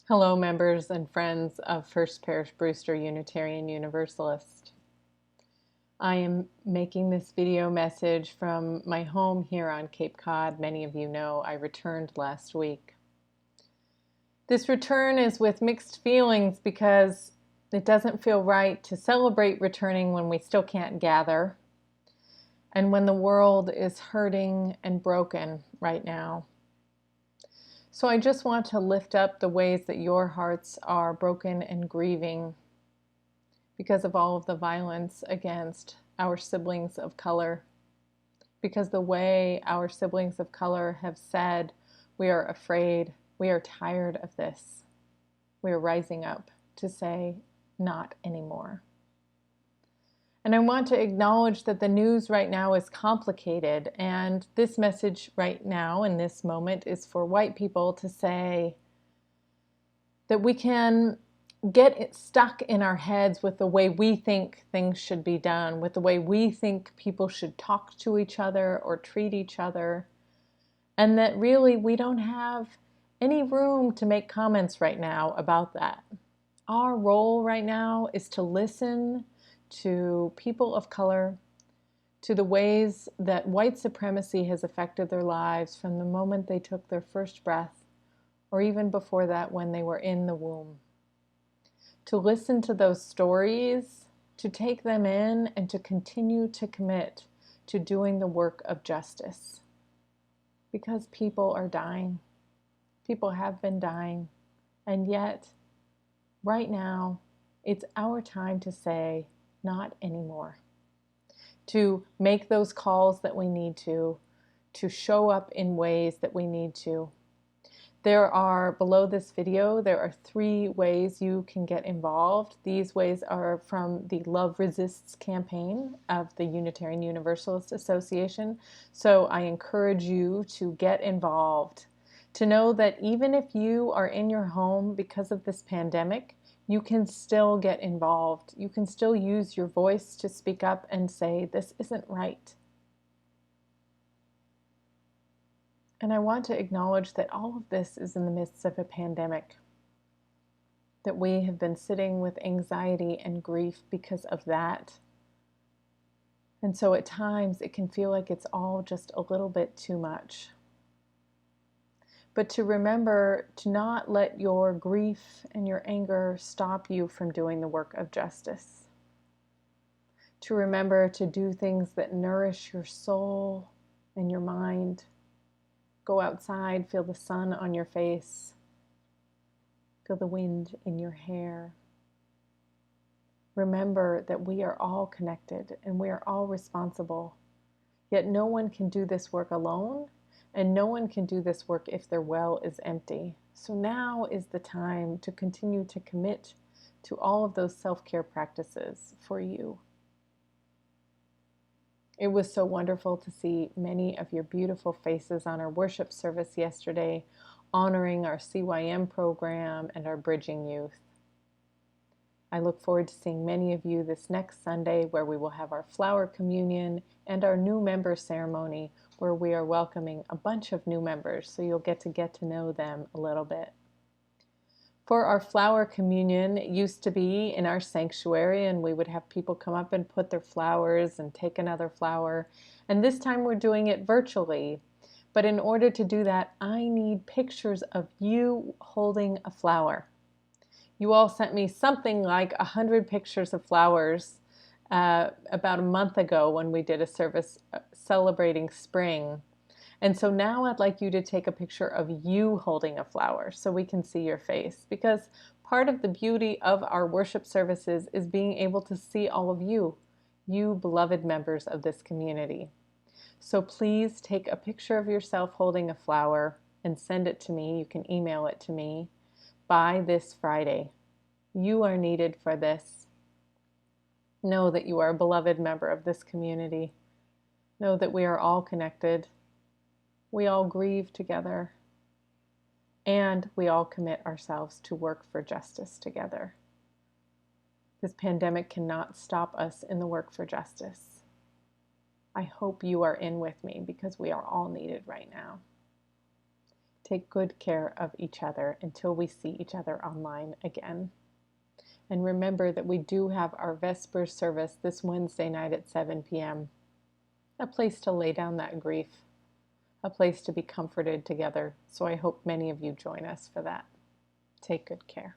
Hello, members and friends of First Parish Brewster Unitarian Universalist. I am making this video message from my home here on Cape Cod. Many of you know I returned last week. This return is with mixed feelings because it doesn't feel right to celebrate returning when we still can't gather and when the world is hurting and broken right now. So I just want to lift up the ways that your hearts are broken and grieving because of all of the violence against our siblings of color, because the way our siblings of color have said, we are afraid, we are tired of this. We are rising up to say, not anymore. And I want to acknowledge that the news right now is complicated, and this message right now in this moment is for white people to say that we can get stuck in our heads with the way we think things should be done, with the way we think people should talk to each other or treat each other, and that really we don't have any room to make comments right now about that. Our role right now is to listen to people of color, to the ways that white supremacy has affected their lives from the moment they took their first breath, or even before that when they were in the womb. To listen to those stories, to take them in, and to continue to commit to doing the work of justice. Because people are dying. People have been dying. And yet, right now, it's our time to say, not anymore. To make those calls that we need to show up in ways that we need to. There are, below this video, there are 3 ways you can get involved. These ways are from the Love Resists campaign of the Unitarian Universalist Association. So I encourage you to get involved, to know that even if you are in your home because of this pandemic, you can still get involved. You can still use your voice to speak up and say, this isn't right. And I want to acknowledge that all of this is in the midst of a pandemic, that we have been sitting with anxiety and grief because of that. And so at times it can feel like it's all just a little bit too much. But to remember to not let your grief and your anger stop you from doing the work of justice. To remember to do things that nourish your soul and your mind. Go outside, feel the sun on your face. Feel the wind in your hair. Remember that we are all connected and we are all responsible. Yet no one can do this work alone. And no one can do this work if their well is empty. So now is the time to continue to commit to all of those self-care practices for you. It was so wonderful to see many of your beautiful faces on our worship service yesterday, honoring our CYM program and our Bridging Youth. I look forward to seeing many of you this next Sunday, where we will have our flower communion and our new member ceremony, where we are welcoming a bunch of new members, so you'll get to know them a little bit. For our flower communion, it used to be in our sanctuary, and we would have people come up and put their flowers and take another flower. And this time we're doing it virtually. But in order to do that, I need pictures of you holding a flower. You all sent me something like 100 pictures of flowers about a month ago when we did a service celebrating spring. And so now I'd like you to take a picture of you holding a flower so we can see your face, because part of the beauty of our worship services is being able to see all of you, you beloved members of this community. So please take a picture of yourself holding a flower and send it to me. You can email it to me by this Friday. You are needed for this. Know that you are a beloved member of this community. Know that we are all connected. We all grieve together. And we all commit ourselves to work for justice together. This pandemic cannot stop us in the work for justice. I hope you are in with me, because we are all needed right now. Take good care of each other until we see each other online again. And remember that we do have our Vespers service this Wednesday night at 7 p.m. A place to lay down that grief, a place to be comforted together. So I hope many of you join us for that. Take good care.